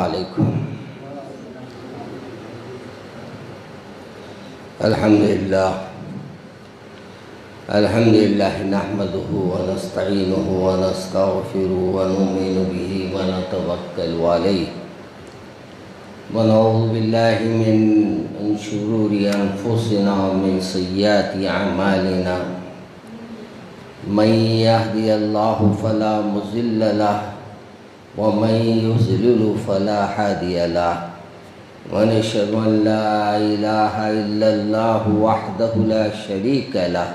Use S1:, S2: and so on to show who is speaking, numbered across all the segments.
S1: علیکم۔ الحمدللہ نحمده ونستعینه ونستغفره ونؤمن به ونتوکل علیہ ونعوذ باللہ من شرور انفسنا ومن سیئات اعمالنا من یهدی اللہ فلا مضل له ومن يضلل فلا هادي له ونشهد أن لا إله إلا الله وحده لا شريك له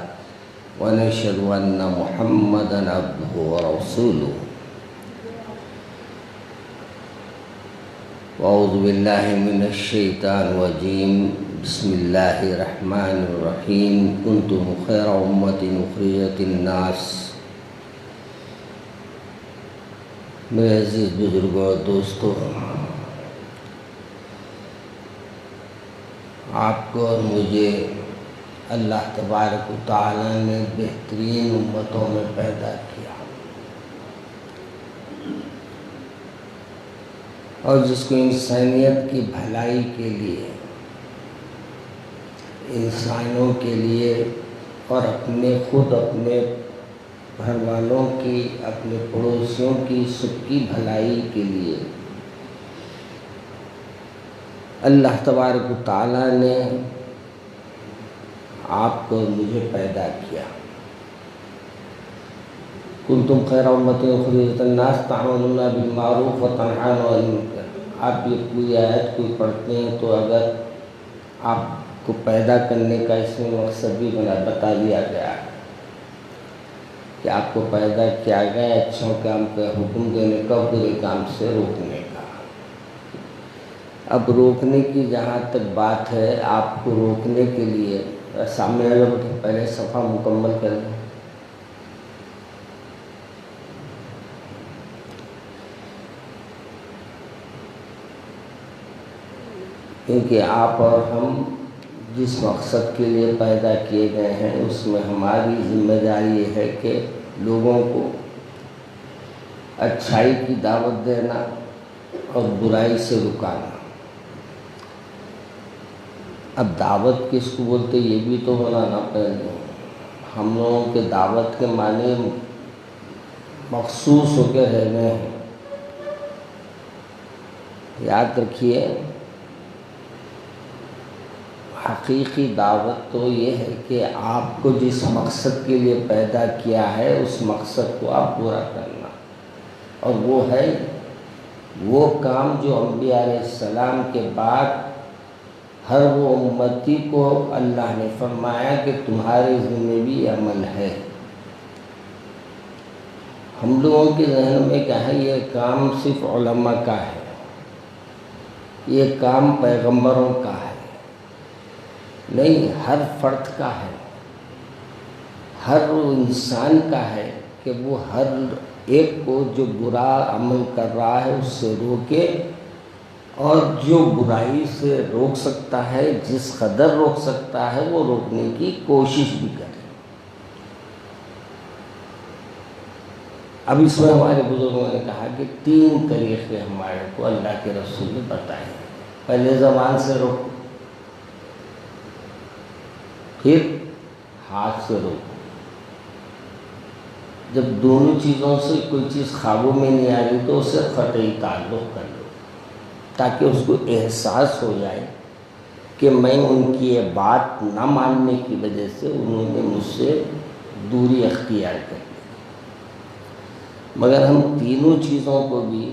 S1: ونشهد أن محمدا عبده ورسوله وأعوذ بالله من الشيطان الرجيم بسم الله الرحمن الرحيم كنتم خير أمة أخرجت للناس۔ میرے عزیز بزرگوں اور دوستوں، آپ کو اور مجھے اللہ تبارک و تعالیٰ نے بہترین امتوں میں پیدا کیا، اور جس کو انسانیت کی بھلائی کے لیے، انسانوں کے لیے اور اپنے گھر والوں کی، اپنے پڑوسیوں کی سب کی بھلائی کے لیے اللہ تبارک و تعالیٰ نے آپ کو مجھے پیدا کیا۔ کنتم خیر امۃ اخرجت للناس تأمرون بالمعروف وتنہون عن المنکر۔ آپ یہ کوئی آیت کوئی پڑھتے ہیں تو اگر آپ کو پیدا کرنے کا اس میں مقصد بھی بتا دیا گیا ہے کہ آپ کو پیدا کیا گیا اچھوں کام کا حکم دینے کا، برے کام سے روکنے کا۔ اب روکنے کی جہاں تک بات ہے، آپ کو روکنے کے لیے سامنے والے کو پہلے صفحہ مکمل کر لیں۔ کیونکہ آپ اور ہم جس مقصد کے لیے پیدا کیے گئے ہیں اس میں ہماری ذمہ داری یہ ہے کہ لوگوں کو اچھائی کی دعوت دینا اور برائی سے رکانا۔ اب دعوت کس کو بولتے یہ بھی تو بنانا پہلے۔ ہم لوگوں کے دعوت کے معنی مخصوص ہو کے رہ گئے ہیں۔ یاد رکھیے، حقیقی دعوت تو یہ ہے کہ آپ کو جس مقصد کے لیے پیدا کیا ہے اس مقصد کو آپ پورا کرنا، اور وہ ہے وہ کام جو انبیاء علیہ السلام کے بعد ہر وہ امتی کو اللہ نے فرمایا کہ تمہارے ذمہ بھی عمل ہے۔ ہم لوگوں کے ذہن میں کیا ہے، یہ کام صرف علماء کا ہے، یہ کام پیغمبروں کا ہے۔ نہیں، ہر فرد کا ہے، ہر انسان کا ہے کہ وہ ہر ایک کو جو برا عمل کر رہا ہے اس سے روکے، اور جو برائی سے روک سکتا ہے، جس قدر روک سکتا ہے وہ روکنے کی کوشش بھی کرے۔ اب اس میں ہمارے بزرگوں نے کہا کہ 3 طریقے ہمارے کو اللہ کے رسول نے بتائے ہیں۔ پہلے زبان سے روکو، پھر ہاتھ سے روکو۔ جب دونوں چیزوں سے کوئی چیز قابو میں نہیں آ رہی تو اسے قطعی تعلق کر لو، تاکہ اس کو احساس ہو جائے کہ میں ان کی یہ بات نہ ماننے کی وجہ سے انہوں نے مجھ سے دوری اختیار کر لی۔ مگر ہم تینوں چیزوں کو بھی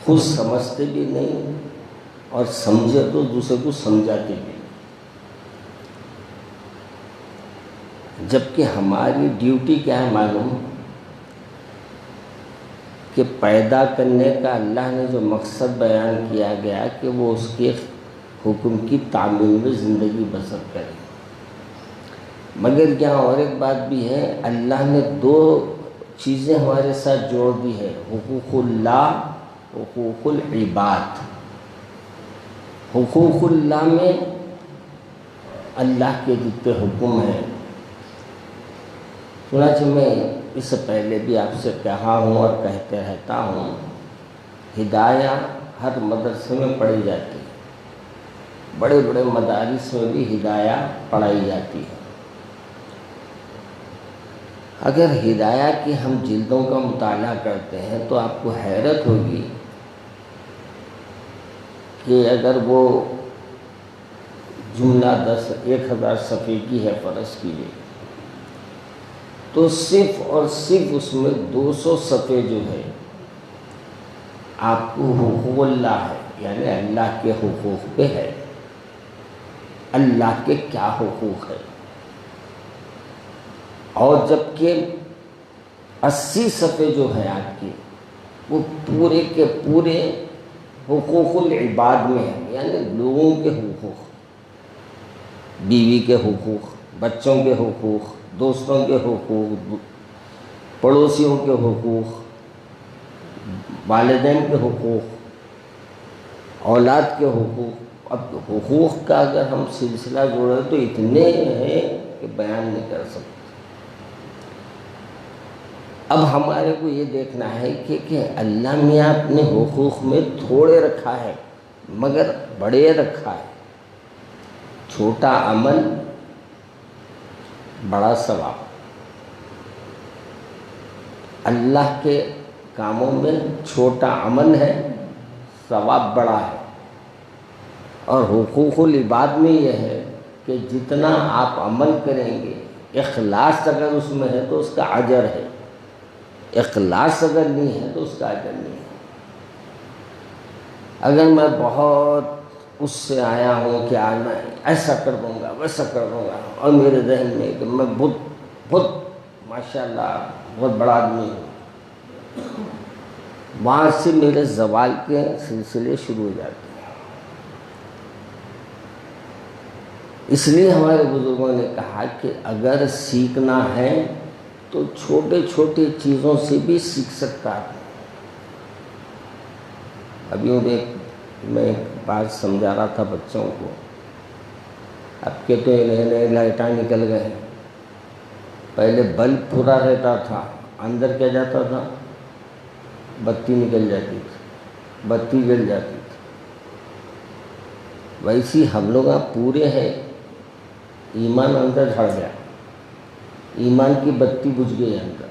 S1: خود سمجھتے بھی نہیں، اور سمجھے تو دوسرے کو سمجھاتے بھی نہیں۔ جبکہ ہماری ڈیوٹی کیا ہے معلوم، کہ پیدا کرنے کا اللہ نے جو مقصد بیان کیا گیا کہ وہ اس کے حکم کی تعمیل میں زندگی بسر کرے۔ مگر یہاں اور ایک بات بھی ہے، اللہ نے 2 چیزیں ہمارے ساتھ جوڑ دی ہے، حقوق اللہ، حقوق العباد۔ حقوق اللہ میں اللہ کے جتنے حکم ہیں، چنانچہ میں اس سے پہلے بھی آپ سے کہا ہوں اور کہتے رہتا ہوں ہدایہ ہر مدرسے میں پڑھی جاتی ہے، بڑے بڑے مدارس میں بھی ہدایہ پڑھائی جاتی ہے۔ اگر ہدایہ کی ہم جلدوں کا مطالعہ کرتے ہیں تو آپ کو حیرت ہوگی کہ اگر وہ جملہ 1000 صفحے کی ہے فرض کیجیے، تو صرف اور صرف اس میں 200 صفحے جو ہے آپ کو حقوق اللہ ہے، یعنی اللہ کے حقوق پہ ہے، اللہ کے کیا حقوق ہے۔ اور جبکہ 80 صفحے جو ہے آپ کی وہ پورے کے پورے حقوق العباد میں ہیں، یعنی لوگوں کے حقوق، بیوی کے حقوق، بچوں کے حقوق، دوستوں کے حقوق، پڑوسیوں کے حقوق، والدین کے حقوق، اولاد کے حقوق۔ اب حقوق کا اگر ہم سلسلہ جوڑیں تو اتنے ہیں کہ بیان نہیں کر سکتے۔ اب ہمارے کو یہ دیکھنا ہے کہ اللہ میاں اپنے حقوق میں تھوڑے رکھا ہے مگر بڑے رکھا ہے۔ چھوٹا عمل بڑا ثواب، اللہ کے کاموں میں چھوٹا عمل ہے، ثواب بڑا ہے۔ اور حقوق العباد میں یہ ہے کہ جتنا آپ عمل کریں گے، اخلاص اگر اس میں ہے تو اس کا اجر ہے، اخلاص اگر نہیں ہے تو اس کا اجر نہیں ہے۔ اگر میں بہت اس سے آیا ہوں کہ آج میں ایسا کر دوں گا ویسا کر دوں گا، اور میرے ذہن میں کہ میں بہت ماشاءاللہ بہت بڑا آدمی ہوں، وہاں سے میرے زوال کے سلسلے شروع ہو جاتے ہیں۔ اس لیے ہمارے بزرگوں نے کہا کہ اگر سیکھنا ہے تو چھوٹے چھوٹے چیزوں سے بھی سیکھ سکتا ہے۔ ابھی میں ایک بات سمجھا رہا تھا بچوں کو، اب کے تو نئے نئے لائٹاں نکل گئے ہیں، پہلے بلب پورا رہتا تھا، اندر کیا جاتا تھا، بتی نکل جاتی تھی، بتی جل جاتی تھی۔ ویسی ہم لوگ آپ پورے ہیں، ایمان اندر جھڑ گیا، ایمان کی بتی بجھ گئی اندر۔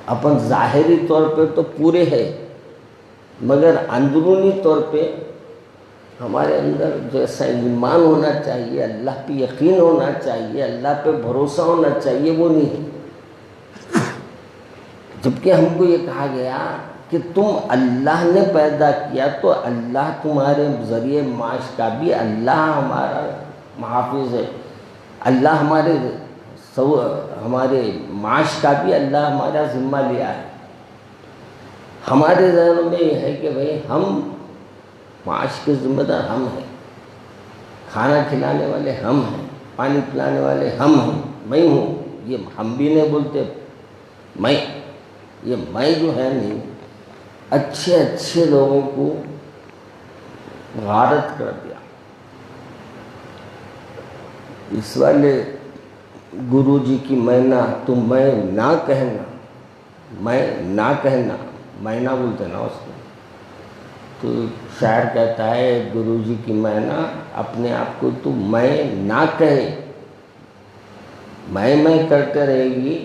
S1: اپن ظاہری طور پہ تو پورے ہیں مگر اندرونی طور پہ ہمارے اندر جیسا ایمان ہونا چاہیے، اللہ پہ یقین ہونا چاہیے، اللہ پہ بھروسہ ہونا چاہیے، وہ نہیں ہے۔ جبکہ ہم کو یہ کہا گیا کہ تم اللہ نے پیدا کیا تو اللہ تمہارے ذریعے معاش کا بھی اللہ ہمارا محافظ ہے، اللہ ہمارے معاش کا بھی اللہ ہمارا ذمہ لیا ہے۔ ہمارے ذہنوں میں یہ ہے کہ بھئی ہم معاش کے ذمہ دار ہم ہیں، کھانا کھلانے والے ہم ہیں، پانی پلانے والے ہم ہیں، میں ہوں، یہ ہم بھی نہیں بولتے، میں جو ہے نہیں، اچھے لوگوں کو غارت کر دیا۔ اس والے گرو جی کی مینا، تم میں نہ کہنا، میں نہ بولتے نا اس کو، تو شاعر کہتا ہے گرو جی کی مینا اپنے آپ کو تو میں نہ کہے، میں کرتے رہے گی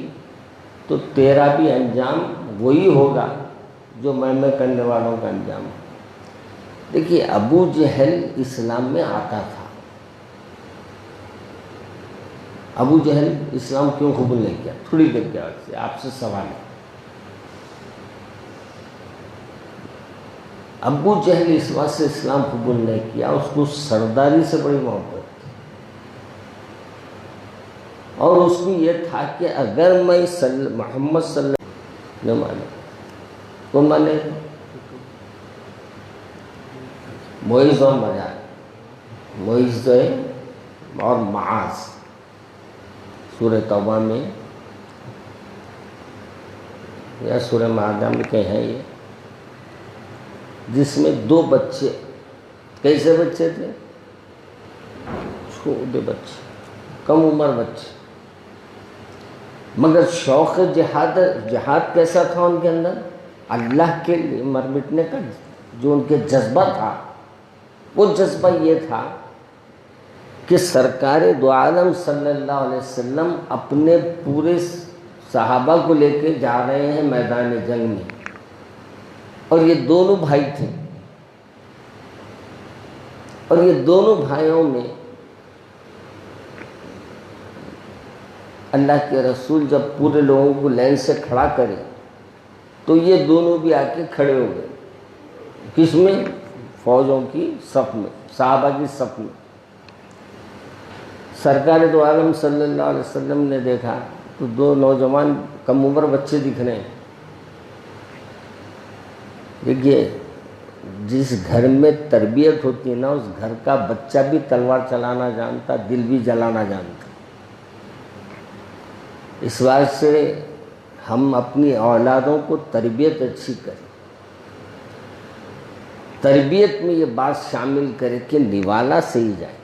S1: تو تیرا بھی انجام وہی ہوگا جو میں کرنے والوں کا انجام ہے۔ دیکھیے ابو جہل اسلام میں آتا تھا، ابو جہل اسلام کیوں قبول نہیں کیا؟ تھوڑی دیر کے وقت سے آپ سے سوال ہے۔ ابو جہل اس بات سے اسلام قبول نہیں کیا، اس کو سرداری سے بڑی محبت تھی، اور اس کو یہ تھا کہ اگر میں محمد صلی اللہ علیہ وسلم مانے، کون مانے؟ معیز اور مجاز، معیز اور معاذ، سورہ توبہ میں یا سورہ معاذہ میں کہیں ہیں یہ، جس میں 2 بچے، کیسے بچے تھے؟ چھوٹے بچے، کم عمر بچے، مگر شوق جہاد کیسا تھا ان کے اندر؟ اللہ کے لیے مر مٹنے کا جو ان کے جذبہ تھا، وہ جذبہ یہ تھا کہ سرکار دو عالم صلی اللہ علیہ وسلم اپنے پورے صحابہ کو لے کے جا رہے ہیں میدان جنگ میں، اور یہ دونوں بھائی تھے، اور یہ دونوں بھائیوں میں اللہ کے رسول جب پورے لوگوں کو لائن سے کھڑا کرے تو یہ دونوں بھی آ کے کھڑے ہو گئے، کس میں؟ فوجوں کی صف میں، صحابہ کی صف میں۔ سرکار دو عالم صلی اللہ علیہ وسلم نے دیکھا تو دو نوجوان کم عمر بچے دکھ رہے ہیں۔ دیکھیے، جس گھر میں تربیت ہوتی ہے نا، اس گھر کا بچہ بھی تلوار چلانا جانتا، دل بھی جلانا جانتا۔ اس وجہ سے ہم اپنی اولادوں کو تربیت اچھی کریں، تربیت میں یہ بات شامل کرے کہ نوالا صحیح جائے۔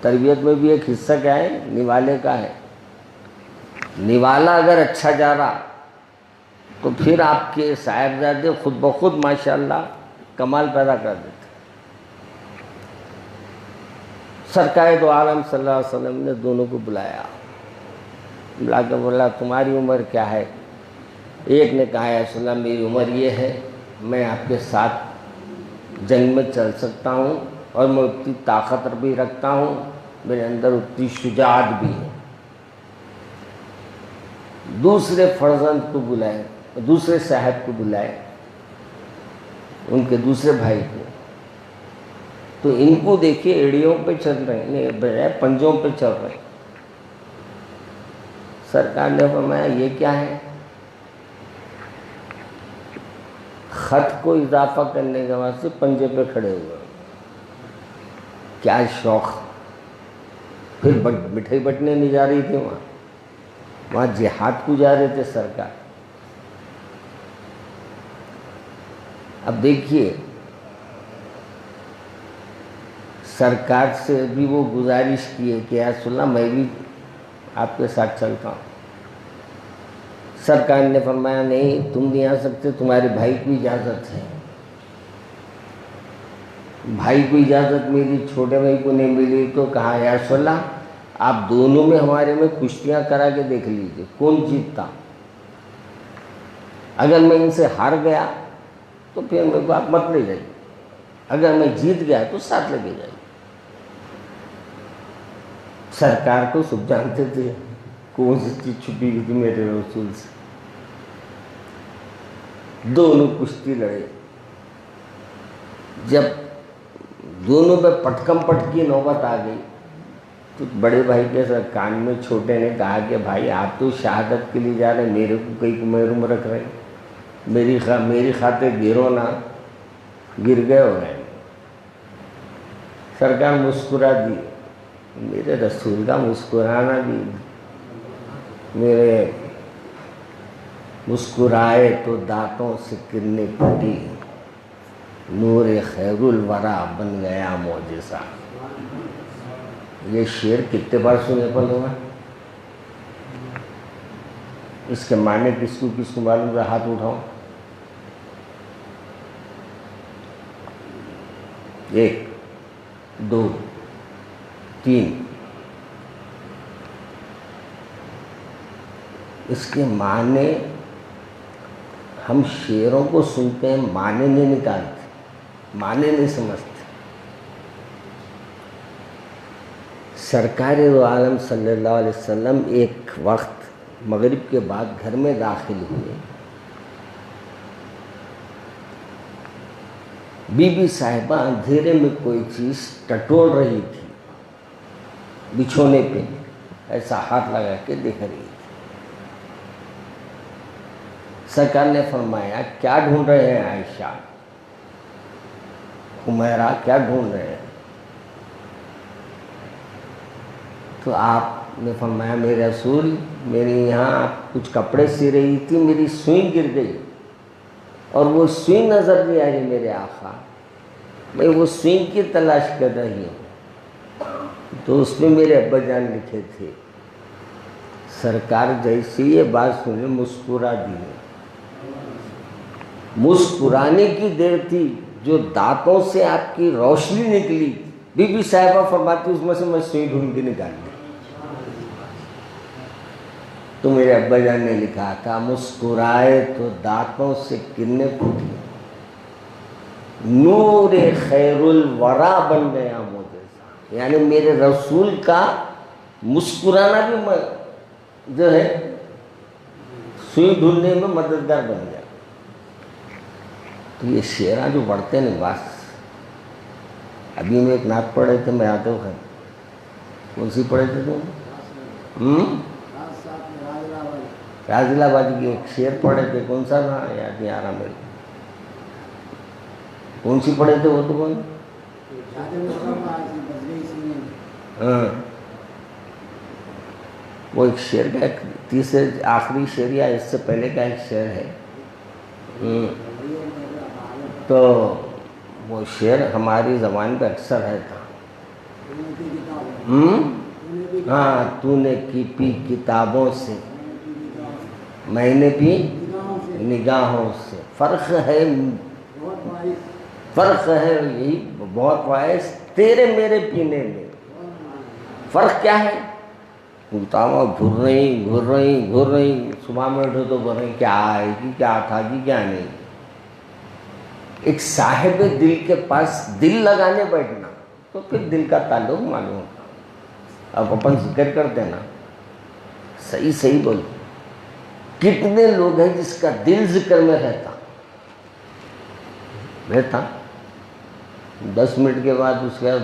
S1: تربیت میں بھی ایک حصہ کیا ہے؟ نوالے کا ہے۔ نوالا اگر اچھا جا رہا تو پھر آپ کے صاحبزادے خود بخود ماشاءاللہ کمال پیدا کر دیتے۔ سرکار دو عالم صلی اللہ علیہ وسلم نے دونوں کو بلایا، بلا کے بولا تمہاری عمر کیا ہے؟ ایک نے کہا یا رسول اللہ میری عمر یہ ہے، میں آپ کے ساتھ جنگ میں چل سکتا ہوں، اور میں اتنی طاقت بھی رکھتا ہوں، میرے اندر اتنی شجاعت بھی ہے۔ دوسرے فرزند کو بلائے، دوسرے صاحب کو بلائے، ان کے دوسرے بھائی کو، تو ان کو دیکھیے ایڑیوں پہ چل رہے ہیں، بجائے پنجوں پہ چل رہے ہیں۔ سرکار نے فرمایا یہ کیا ہے؟ خط کو اضافہ کرنے کے واسطے پنجے پہ کھڑے ہوئے، کیا شوق! پھر مٹھائی بٹنے نہیں جا رہی تھی وہاں جہاد کو جا رہے تھے سرکار۔ اب دیکھیے، سرکار سے بھی وہ گزارش کی ہے کہ یا رسول اللہ میں بھی آپ کے ساتھ چلتا ہوں۔ سرکار نے فرمایا نہیں، تم نہیں آ سکتے، تمہارے بھائی کو اجازت ہے۔ بھائی کو اجازت ملی، چھوٹے بھائی کو نہیں ملی، تو کہا یا رسول اللہ آپ دونوں میں ہمارے میں کشتیاں کرا کے دیکھ لیجیے کون جیتتا۔ اگر میں ان سے ہار گیا تو پھر میرے کو آپ مت لے جائیے، اگر میں جیت گیا تو ساتھ لے کے جائیے۔ سرکار کو سب جانتے تھے کون سی چیز چھپی ہوئی تھی میرے رسول سے۔ دونوں کشتی لڑے، جب دونوں پہ پٹکم پٹکی نوبت آ گئی تو بڑے بھائی کے کان میں چھوٹے نے کہا کہ بھائی آپ تو شہادت کے لیے جا رہے ہیں، میرے کو کئی کو محروم رکھ رہے ہیں، میری خاطر گرو نہ، گر گئے ہو رہے ہیں۔ سرکار مسکرا دی، میرے رسول کا مسکرانا بھی، میرے مسکرائے تو دانتوں سے کرنیں پھٹی، نور خیر الورا بن گیا معجزہ۔ یہ شعر کتنے بار سنے پر ہوگا؟ اس کے معنی کس کو معلوم ہے؟ ہاتھ اٹھاؤ۔ 1 2 3۔ اس کے معنی ہم شعروں کو سنتے ہیں، معنی نہیں نکالتے، معنی نہیں سمجھتے۔ سرکار دو عالم صلی اللہ علیہ وسلم ایک وقت مغرب کے بعد گھر میں داخل ہوئے، بی بی صاحبہ اندھیرے میں کوئی چیز ٹٹول رہی تھی، بچھونے پہ ایسا ہاتھ لگا کے دیکھ رہی تھی۔ سرکار نے فرمایا کیا ڈھونڈ رہے ہیں عائشہ، حمیرہ کیا ڈھونڈ رہے ہیں؟ تو آپ نے فرمایا میرے رسول، میرے یہاں کچھ کپڑے سی رہی تھی، میری سوئی گر گئی اور وہ سوئی نظر نہیں آ رہی میرے آقا، میں وہ سوئی کی تلاش کر رہی ہوں، تو اس میں میرے ابا جان لکھے تھے۔ سرکار جیسی یہ بات سنے مسکرا دی، مسکرانے کی دیر تھی، جو دانتوں سے آپ کی روشنی نکلی، بی بی صاحبہ فرماتی اس میں سے میں سوئی ڈھونڈ کے نکال لی۔ تو میرے ابا جان نے لکھا تھا مسکرائے تو دانتوں سے کرنیں پھوٹی، نور خیر الورا بن گیا معجزہ، یعنی میرے رسول کا مسکرانا بھی جو ہے سوئی ڈھونڈنے میں مددگار بن گیا۔ تو یہ شعراں جو پڑھتے ہیں بس، ابھی میں ایک نعت پڑھ رہے تھے، میں آتے ہوئے کون سی پڑھے تھے تم؟ راز آبادی کی ایک شعر پڑھے تھے، کون سا تھا یاد نہیں آ رہا میرے، کون سی پڑھے تھے وہ تو کون؟ ہاں وہ ایک شعر کا ایک تیسرے آخری شعر یا اس سے پہلے کا ایک شعر ہے، تو وہ شعر ہماری زبان پہ اکثر ہے تھا، ہاں تو نے کی پی کتابوں سے، میں نے پی نگاہوں سے، فرق ہے یہی بہت باعث تیرے میرے پینے میں، فرق کیا ہے؟ کتابیں گھر رہی صبح میں اٹھو تو بول رہی کیا آئے گی، کیا تھا گی، کیا نہیں۔ ایک صاحب دل کے پاس دل لگانے بیٹھنا تو پھر دل کا تعلق معلوم ہوتا۔ اب اپن ذکر کرتے نا، صحیح بولو، کتنے لوگ ہیں جس کا دل ذکر میں رہتا 10 منٹ کے بعد اس کا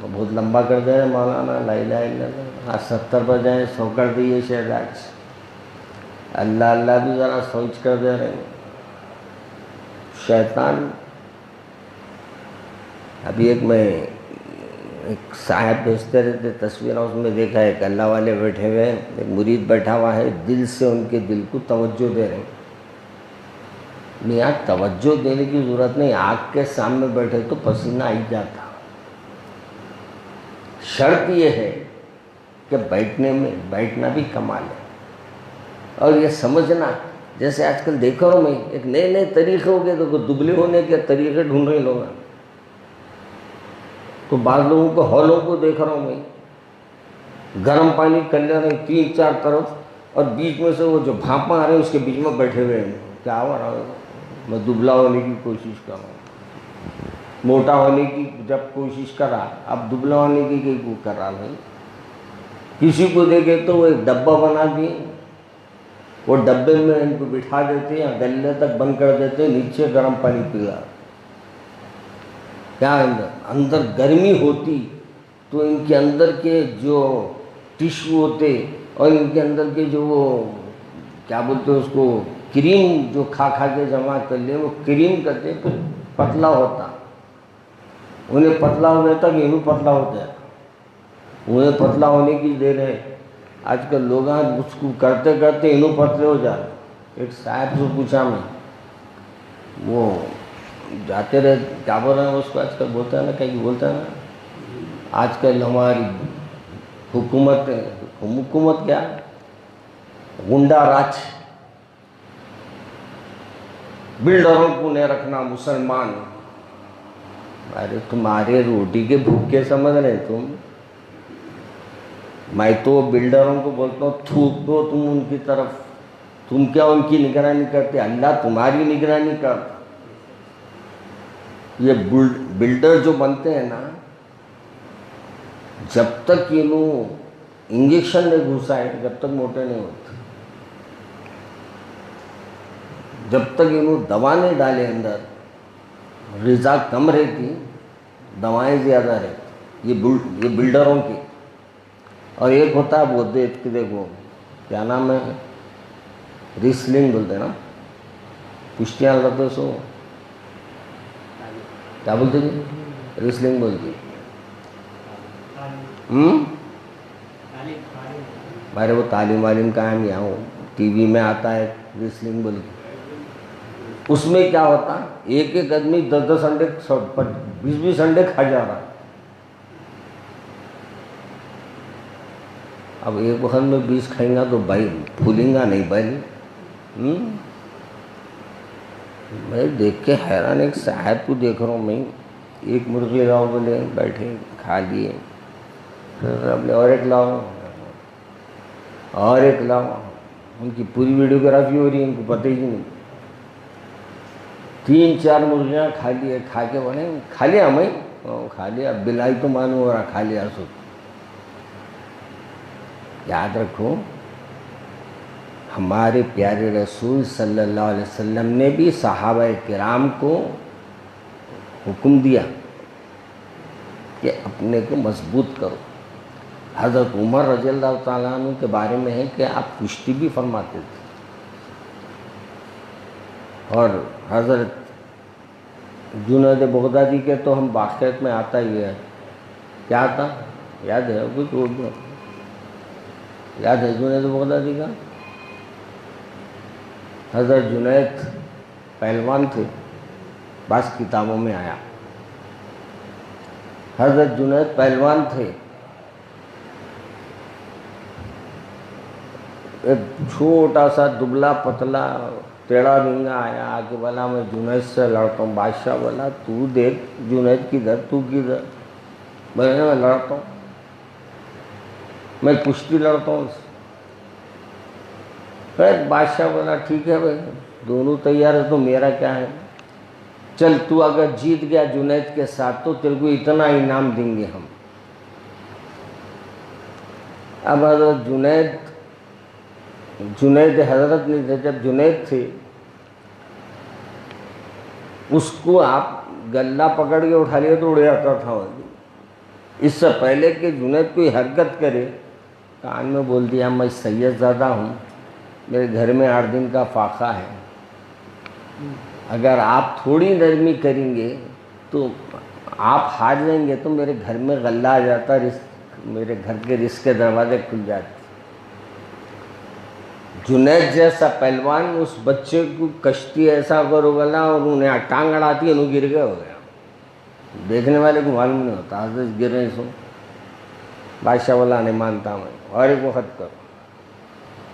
S1: بہت لمبا کر دے رہے مولانا، لا الہ الا اللہ، 70 پر جائیں 100 کر دیے شہراج، اللہ بھی ذرا سوچ کر دے رہے ہیں۔ شیطان، ابھی ایک صاحب بھیجتے رہتے تصویریں، اس میں دیکھا ہے کہ اللہ والے بیٹھے ہوئے، ایک مرید بیٹھا ہوا ہے، دل سے ان کے دل کو توجہ دے رہے ہیں۔ میاں توجہ دینے کی ضرورت نہیں، آنکھ کے سامنے بیٹھے تو پسینہ آ جاتا، شرط یہ ہے کہ بیٹھنا بھی کمال ہے۔ اور یہ سمجھنا، جیسے آج کل دیکھ رہا ہوں میں، ایک نئے طریقے ہو گئے، تو دبلے ہونے کے طریقے ڈھونڈ رہے لوگ، تو بعض لوگوں کو ہالوں کو دیکھ رہا ہوں میں، گرم پانی کر لے رہے ہیں 3-4 طرف، اور بیچ میں سے وہ جو بھاپاں آ رہے ہیں اس کے بیچ میں بیٹھے ہوئے ہیں، کیا ہو رہا ہے؟ میں دبلا ہونے کی کوشش کر رہا ہوں، موٹا ہونے کی جب کوشش کرا، اب دبلا ہونے کی کر رہا ہے۔ کسی کو دیکھے تو وہ ایک ڈبہ بنا دیے، وہ ڈبے میں ان کو بٹھا دیتے ہیں، گلے تک بند کر دیتے ہیں، نیچے گرم پانی پی رہا۔ کیا اندر گرمی ہوتی تو ان کے اندر کے جو ٹشو ہوتے اور ان کے اندر کے جو وہ کیا بولتے ہیں اس کو، کریم جو کھا کے جمع کر لے، وہ کریم کرتے پھر پتلا ہوتا، انہیں پتلا ہو جاتا کہ انہوں پتلا ہو جائے، انہیں پتلا ہونے کی دیر ہے۔ آج کل لوگ اس کو کرتے انہوں پتلے ہو جاتے۔ ایک صاحب سے پوچھا میں، وہ جاتے رہے، کیا بول رہے ہیں اس کو آج کل بولتا ہے نا، کہیں بولتا ہے نا، آج کل ہماری حکومت کیا گنڈا راج، بلڈروں کو نہیں رکھنا مسلمان۔ ارے تمہارے روٹی کے بھوکے سمجھ رہے تم؟ میں تو بلڈروں کو بولتا ہوں تھوک دو تم ان کی طرف، تم کیا ان کی نگرانی کرتے؟ اللہ تمہاری نگرانی کرتا۔ یہ بلڈر جو بنتے ہیں نا، جب تک انہوں انجیکشن نہیں گھسائے جب تک موٹے نہیں ہوتے، جب تک انہوں دوا نہیں ڈالے اندر، غذا کم رہتی، دوائیں زیادہ رہتی، یہ بلڈروں کی۔ اور ایک ہوتا ہے وہ دیکھو کیا نام ہے، ریسلنگ بولتے ہیں نا، کشتیاں لڑتے سو کیا بولتے جی، ریسلنگ بولتی، بھائی وہ تعلیم کہاں ہے، یہاں ٹی وی میں آتا ہے ریسلنگ بولتی۔ اس میں کیا ہوتا، ایک آدمی 10 انڈے 20 انڈے کھا جا رہا۔ اب ایک وقت میں 20 کھائیں گا تو بھائی پھولیں گا نہیں بھائی، میں دیکھ کے حیران، ایک صاحب کو دیکھ رہا ہوں میں، ایک مرغی لاؤ بولے، بیٹھے کھا لیے، پھر بولے اور ایک لاؤ، اور ایک لاؤ. ان کی پوری ویڈیوگرافی ہو رہی ہے، ان کو پتہ ہی نہیں. 3-4 مرغیاں کھا لیے، کھا کے بولے کھا لیا میں، کھا لیا، بلائی تو معلوم ہو رہا کھا لیا سو. یاد رکھو ہمارے پیارے رسول صلی اللہ علیہ وسلم نے بھی صحابہ کرام کو حکم دیا کہ اپنے کو مضبوط کرو. حضرت عمر رضی اللہ تعالیٰ عنہ کے بارے میں ہے کہ آپ کشتی بھی فرماتے تھے، اور حضرت جنید بغدادی کے تو ہم واقعات میں آتا ہی ہے. کیا تھا یاد ہے کچھ؟ یاد ہے جنید بغدادی کا؟ حضرت جنید پہلوان تھے، بعض کتابوں میں آیا حضرت جنید پہلوان تھے. ایک چھوٹا سا دبلا پتلا ٹیڑھا بنگا آیا، آگے بولا میں جنید سے لڑتا ہوں. بادشاہ بولا تو دیکھ جنید کدھر، تو کدھر؟ میں لڑتا ہوں، میں کشتی لڑتا ہوں. پھر بادشاہ بولا ٹھیک ہے بھائی، دونوں تیار ہے تو میرا کیا ہے، چل تو اگر جیت گیا جنید کے ساتھ تو تیرے کو اتنا انعام دیں گے ہم. اب حضرت جنید حضرت نے جب جنید تھے اس کو آپ گلہ پکڑ کے اٹھا لیا تو اڑ جاتا تھا. اس سے پہلے کہ جنید کوئی حرکت کرے کان میں بول دیا میں سید زادہ ہوں، میرے گھر میں 8 دن کا فاقہ ہے، اگر آپ تھوڑی نرمی کریں گے تو آپ ہار جائیں گے تو میرے گھر میں غلہ آ جاتا، میرے گھر کے رزق کے دروازے کھل جاتے. جنید جیسا پہلوان اس بچے کو کشتی ایسا کرو گلا اور انہیں ٹانگ اڑاتی انہوں گر گئے، ہو گیا. دیکھنے والے کو معلوم نہیں ہوتا حضرت گر رہے سو. بادشاہ والا نہیں مانتا میں، اور ایک وقت کرو،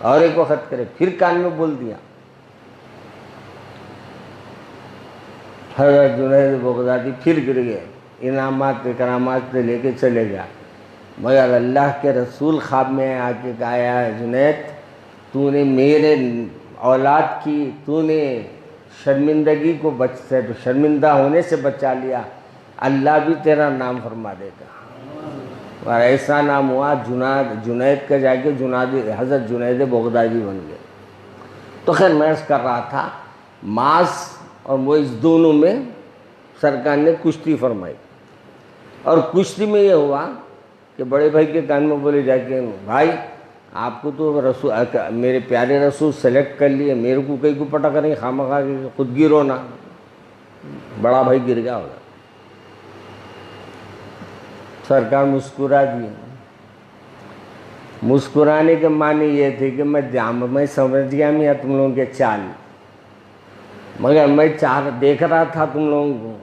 S1: اور ایک وقت کرے، پھر کان میں بول دیا. حضرت جنید بغدادی پھر گر گئے، انعامات کرامات سے لے کے چلے گیا. مگر اللہ کے رسول خواب میں آ کے کہا جنید تو نے میرے اولاد کی، تو نے شرمندگی کو شرمندہ ہونے سے بچا لیا، اللہ بھی تیرا نام فرما دے گا. اور ایسا نام ہوا جنید کا جا کے حضرت جنید بغدادی بن گئے. تو خیر میں عرض کر رہا تھا ماس اور موئز دونوں میں سرکار نے کشتی فرمائی، اور کشتی میں یہ ہوا کہ بڑے بھائی کے کان میں بولے جا کے بھائی آپ کو تو میرے پیارے رسول سلیکٹ کر لیے، میرے کو کہیں کو پٹا کریں خامخواہ خود گرو نا. بڑا بھائی گر گیا ہوگا. سرکار مسکرا دی. مسکرانے کے معنی یہ تھے کہ میں سمجھ گیا میں تم لوگوں کے چال، مگر میں دیکھ رہا تھا تم لوگوں کو.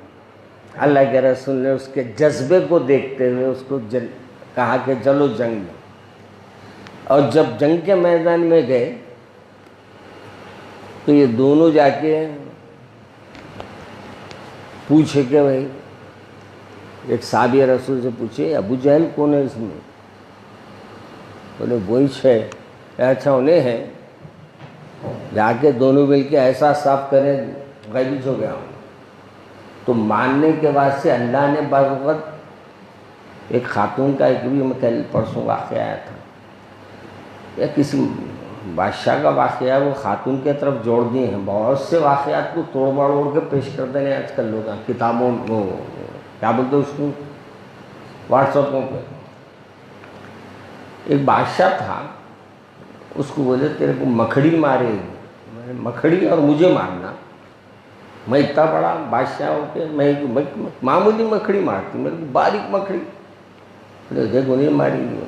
S1: اللہ کے رسول نے اس کے جذبے کو دیکھتے ہوئے اس کو کہا کہ چلو جنگ میں. اور جب جنگ کے میدان میں گئے تو یہ دونوں جا کے پوچھے کہ بھائی، ایک صحابی رسول سے پوچھے ابو جہل کون ہے اس میں؟ بولے وہی ہے. اچھا انہیں ہے. جا کے دونوں مل کے ایسا صاف کریں غیبی ہو گیا. تو ماننے کے بعد سے اللہ نے بعض وقت ایک خاتون کا ایک بھی کل پرسوں واقعہ آیا تھا، یا کسی بادشاہ کا واقعہ وہ خاتون کے طرف جوڑ دیے ہیں. بہت سے واقعات کو توڑ مروڑ کے پیش کرتے ہیں آج کل لوگ کتابوں میں، کیا بولتے اس کو، واٹس ایپوں پہ. ایک بادشاہ تھا، اس کو بولے تیرے کو مکھڑی مارے گی، مکھڑی اور مجھے مارنا. میں اتنا بڑا بادشاہ ہو کے میں معمولی مکھڑی مارتی، میرے کو باریک مکھڑی. دیکھو انہیں ماری گی.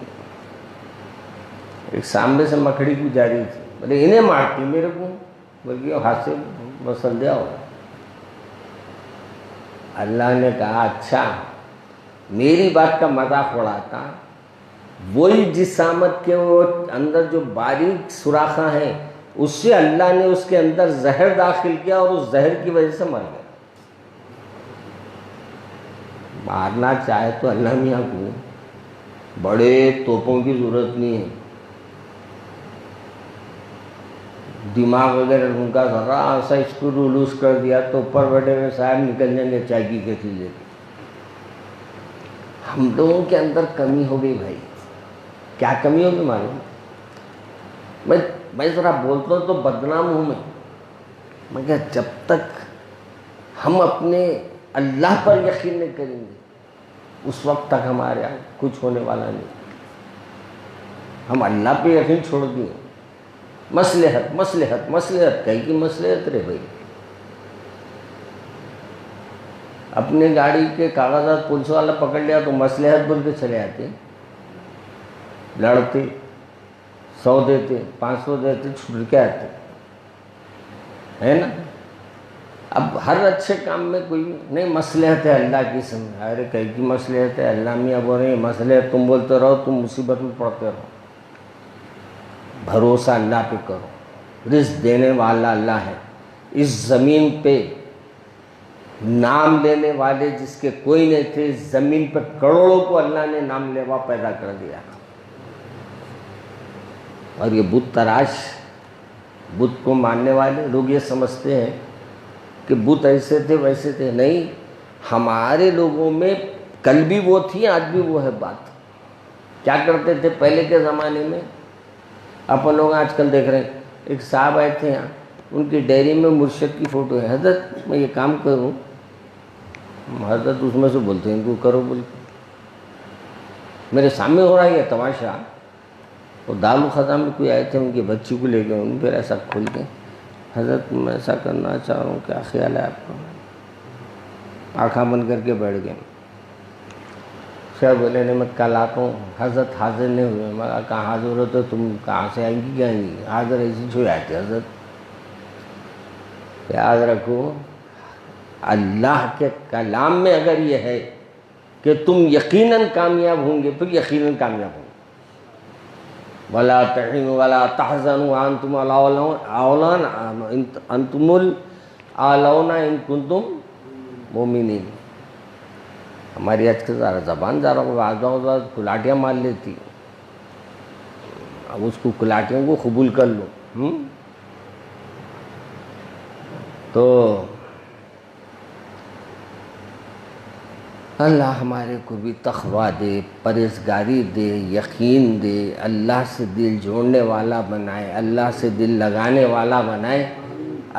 S1: ایک سامنے سے مکھڑی کو جاری تھی، بولے انہیں مارتی میرے کو، بلکہ ہاتھ سے مسل دیا ہو. اللہ نے کہا اچھا میری بات کا مذاق اڑاتا، وہی جسامت کے وہ اندر جو باریک سوراخاں ہیں اس سے اللہ نے اس کے اندر زہر داخل کیا اور اس زہر کی وجہ سے مر گیا۔ مارنا چاہے تو اللہ میاں کو بڑے توپوں کی ضرورت نہیں ہے، دماغ اگر ان کا ذرا سا اسکرو لوز کر دیا تو اوپر بیٹھے ہوئے صاحب نکل جائیں گے چائے کی کیسی لے۔ ہم لوگوں کے اندر کمی ہو گئی بھائی، کیا کمی ہوگی معلوم؟ میں ذرا بولتا ہوں تو بدنام ہوں میں کہ جب تک ہم اپنے اللہ پر یقین نہیں کریں گے اس وقت تک ہمارے یہاں کچھ ہونے والا نہیں۔ ہم اللہ پہ یقین چھوڑ دیے، مصلحت مصلحت مصلحت کہیں کی مصلحت رے بھائی۔ اپنے گاڑی کے کاغذات پولیس والا پکڑ لیا تو مصلحت بول کے چلے آتے، لڑتے، 100 دیتے، 500 دیتے، چھوٹ کے آتے، ہے نا؟ اب ہر اچھے کام میں کوئی نہیں مصلحت ہے اللہ کی سمجھ، ارے کہیں کی مصلحت ہے؟ اللہ میاں بول رہے ہیں مصلحت تم بولتے رہو، تم مصیبت میں پڑتے رہو، بھروسہ اللہ پہ کرو، رزق دینے والا اللہ ہے۔ اس زمین پہ نام لینے والے جس کے کوئی نہیں تھے، اس زمین پہ کروڑوں کو اللہ نے نام لیوا پیدا کر دیا۔ اور یہ بت تراش، بت کو ماننے والے لوگ یہ سمجھتے ہیں کہ بت ایسے تھے ویسے تھے، نہیں، ہمارے لوگوں میں کل بھی وہ تھی آج بھی وہ ہے بات۔ کیا کرتے تھے پہلے کے زمانے میں؟ اپن لوگ آج کل دیکھ رہے ہیں، ایک صاحب آئے تھے یہاں، ان کی ڈائری میں مرشد کی فوٹو ہے، حضرت میں یہ کام کروں، حضرت اس میں سے بولتے ہیں ان کو کرو بول کے، میرے سامنے ہو رہا ہے یہ تماشا۔ وہ دارالخزاں میں کوئی آئے تھے، ان کی بچی کو لے گئے، ان پھر ایسا کھول کے، حضرت میں ایسا کرنا چاہ رہا ہوں، کیا خیال ہے آپ کا؟ آنکھاں بند کر کے بیٹھ گئے۔ شاید بولے نہیں میں کل آتا ہوں، حضرت حاضر نہیں ہوئے۔ میں کہاں حاضر ہو تو تم کہاں سے آئیں گی؟ کیا آئیں گی؟ حاضر ایسی چھوڑ آتے حضرت۔ یاد رکھو اللہ کے کلام میں اگر یہ ہے کہ تم یقیناً کامیاب ہوں گے، پھر یقیناً کامیاب ہوں گے۔ وَلَا تَحِنُوا وَلَا تَحْزَنُوا وَأَنْتُمُ الْأَعْلَوْنَ إِن كُنتُم مُؤْمِنِينَ۔ ہماری آج کے ذرا زبان ذرا بعض کلاٹیاں مار لیتی، اب اس کو کلاٹیوں کو قبول کر لو۔ تو اللہ ہمارے کو بھی تقویٰ دے، پرہیزگاری دے، یقین دے، اللہ سے دل جوڑنے والا بنائے، اللہ سے دل لگانے والا بنائے،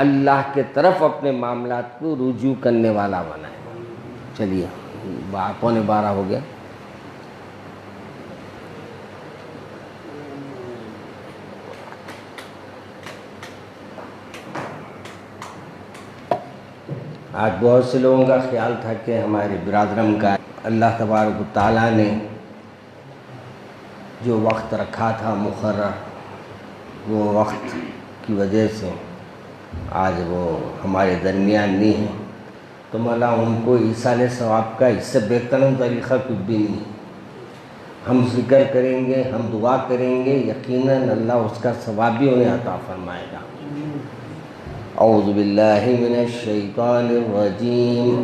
S1: اللہ کے طرف اپنے معاملات کو رجوع کرنے والا بنائے۔ چلیے 11:15 ہو گیا۔ آج بہت سے لوگوں کا خیال تھا کہ ہمارے برادرم کا اللہ تبارک و تعالیٰ نے جو وقت رکھا تھا مقرر، وہ وقت کی وجہ سے آج وہ ہمارے درمیان نہیں ہے، تو مولا ان کو ایصال ثواب کا اس سے بہترین طریقہ کچھ بھی نہیں۔ ہم ذکر کریں گے، ہم دعا کریں گے، یقیناً اللہ اس کا ثواب بھی انہیں عطا فرمائے گا۔ اعوذ باللہ من الشیطان الرجیم،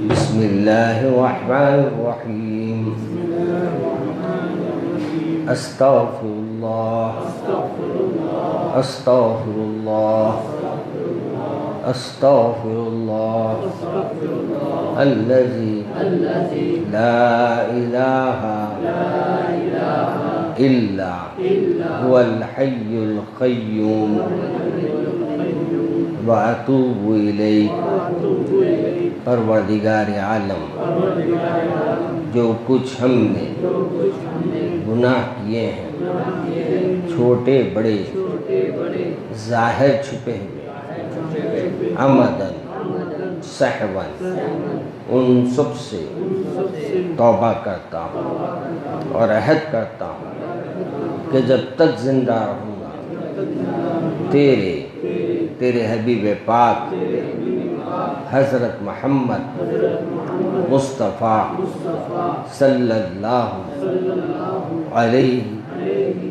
S1: بسم اللہ الرحمن الرحیم، استغفر اللہ استغفر اللہ استغفر اللہ الذی لا الہ الا هو الحی القیوم واتوب الیہ۔ پروردگار عالم، جو کچھ ہم نے گناہ کیے ہیں، چھوٹے بڑے، ظاہر چھپے ہوئے، عمدن سہون، ان سب سے توبہ کرتا ہوں اور عہد کرتا ہوں کہ جب تک زندہ رہوں گا تیرے حبیب پاک حضرت محمد مصطفیٰ صلی اللہ علیہ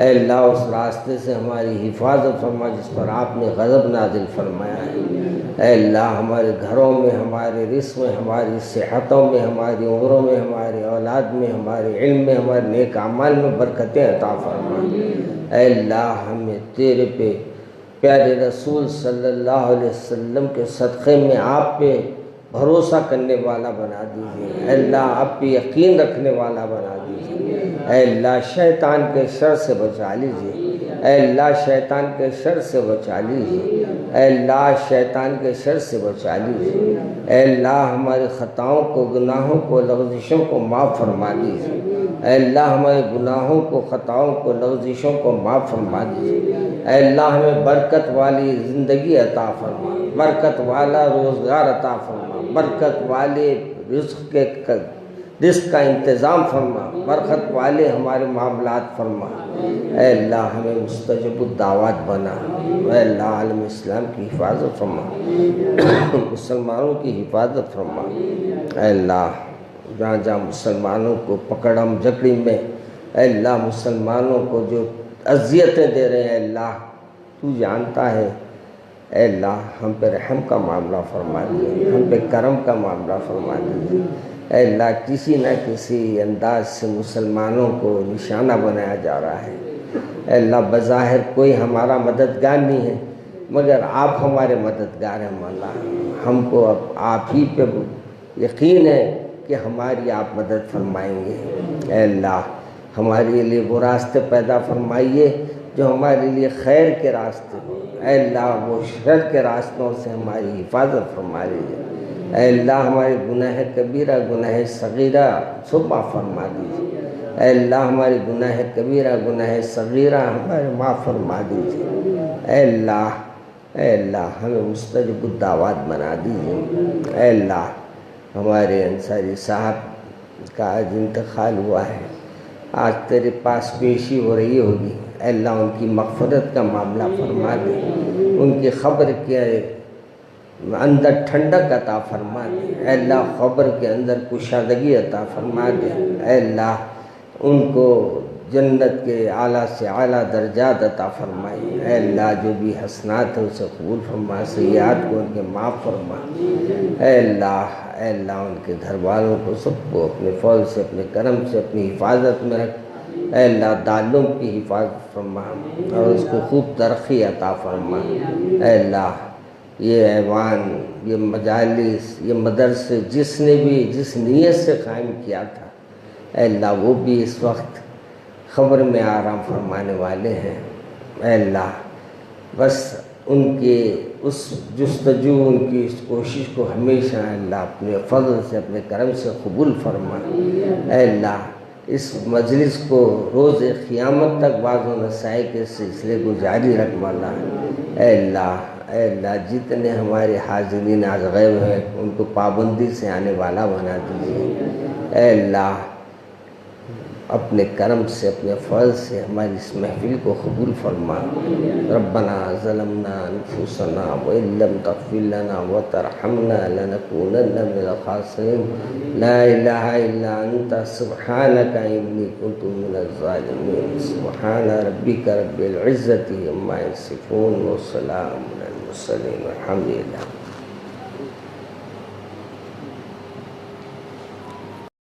S1: اے اللہ اس راستے سے ہماری حفاظت فرما جس پر آپ نے غضب نازل فرمایا ہے۔ اے اللہ ہمارے گھروں میں، ہمارے رزق میں، ہماری صحتوں میں، ہماری عمروں میں، ہماری اولاد میں، ہمارے علم میں، ہمارے نیک اعمال میں برکتیں عطا فرما۔ اے اللہ ہمیں تیرے پہ پیارے رسول صلی اللہ علیہ وسلم کے صدقے میں آپ پہ بھروسہ کرنے والا بنا دیجیے۔ اے اللہ آپ پہ یقین رکھنے والا بنا دیجیے۔ اے اللہ شیطان کے شر سے بچا لیجیے۔ اے اللہ شیطان کے شر سے بچا لیجیے۔ اے اللہ شیطان کے شر سے بچا لیجیے۔ اے اللہ ہماری خطاؤں کو، گناہوں کو، لغزشوں کو معاف فرما دیجیے۔ اے اللہ ہمارے گناہوں کو، خطاؤں کو، لغزشوں کو معاف فرما دیجیے۔ اے اللہ ہمیں برکت والی زندگی عطا فرما، برکت والا روزگار عطا فرما، برکت والے رزق کا انتظام فرما، برکت والے ہمارے معاملات فرما۔ اے اللہ ہمیں مستجب الدعوات بنا۔ اے اللہ عالم اسلام کی حفاظت فرما، مسلمانوں کی حفاظت فرما۔ اے اللہ جہاں جہاں مسلمانوں کو پکڑم جکڑی میں، اے اللہ مسلمانوں کو جو اذیتیں دے رہے ہیں، اے اللہ تو جانتا ہے۔ اے اللہ ہم پہ رحم کا معاملہ فرما دیجیے، ہم پہ کرم کا معاملہ فرما دیجیے۔ اے اللہ کسی نہ کسی انداز سے مسلمانوں کو نشانہ بنایا جا رہا ہے۔ اے اللہ بظاہر کوئی ہمارا مددگار نہیں ہے، مگر آپ ہمارے مددگار ہیں مولا۔ ہم کو اب آپ ہی پہ یقین ہے کہ ہماری آپ مدد فرمائیں گے۔ اے اللہ ہمارے لیے وہ راستے پیدا فرمائیے جو ہمارے لیے خیر کے راستے ہوں۔ اے اللہ وہ شر کے راستوں سے ہماری حفاظت فرما لیجیے۔ اے اللہ ہمارے گناہ کبیرہ، گناہ صغیرہ سب معاف فرما دیجیے۔ اے اللہ ہمارے گناہ کبیرہ، گناہ صغیرہ ہمارے معاف فرما دیجیے۔ اے اللہ ہمیں مستجب الدعوات بنا دیجیے۔ اے اللہ ہمارے انصاری صاحب کا آج انتقال ہوا ہے، آج تیرے پاس پیشی ہو رہی ہوگی۔ اے اللہ ان کی مغفرت کا معاملہ فرما دے، ان کی قبر کے اندر ٹھنڈک عطا فرما دے۔ اے اللہ قبر کے اندر کشادگی عطا فرما دے۔ اے اللہ ان کو جنت کے اعلیٰ سے اعلیٰ درجات عطا فرمائی۔ اے اللہ جو بھی حسنات ہے اسے قبول فرما، سیئات کو ان کے معاف فرما۔ اے اللہ ان کے گھر والوں کو سب کو اپنے فضل سے، اپنے کرم سے اپنی حفاظت میں رکھ۔ اے اللہ تعلم کی حفاظت فرما اور اس کو خوب ترقی عطا فرما۔ اے اللہ یہ ایوان، یہ مجالس، یہ مدرسے جس نے بھی جس نیت سے قائم کیا تھا، اے اللہ وہ بھی اس وقت خبر میں آرام فرمانے والے ہیں۔ اے اللہ بس ان کے اس جستجو، ان کی اس کوشش کو ہمیشہ اے اللہ اپنے فضل سے، اپنے کرم سے قبول فرما۔ اے اللہ اس مجلس کو روز قیامت تک بعض و نسائی کے سلسلے کو جاری رکھ مولا۔ اے اللہ جتنے ہمارے حاضرین آج غیب ہیں ان کو پابندی سے آنے والا بنا دیجیے۔ اے اللہ اپنے کرم سے، اپنے فضل سے ہماری اس محفل کو قبول فرما۔ ربنا ظلمنا انفسنا وان لم تغفر لنا وترحمنا لنكونن من الخاسرين لا الہ الا انت سبحانك انی كنت من الظالمین۔ سبحان ربک رب العزة عما یصفون وسلام علی المرسلین والحمد للہ۔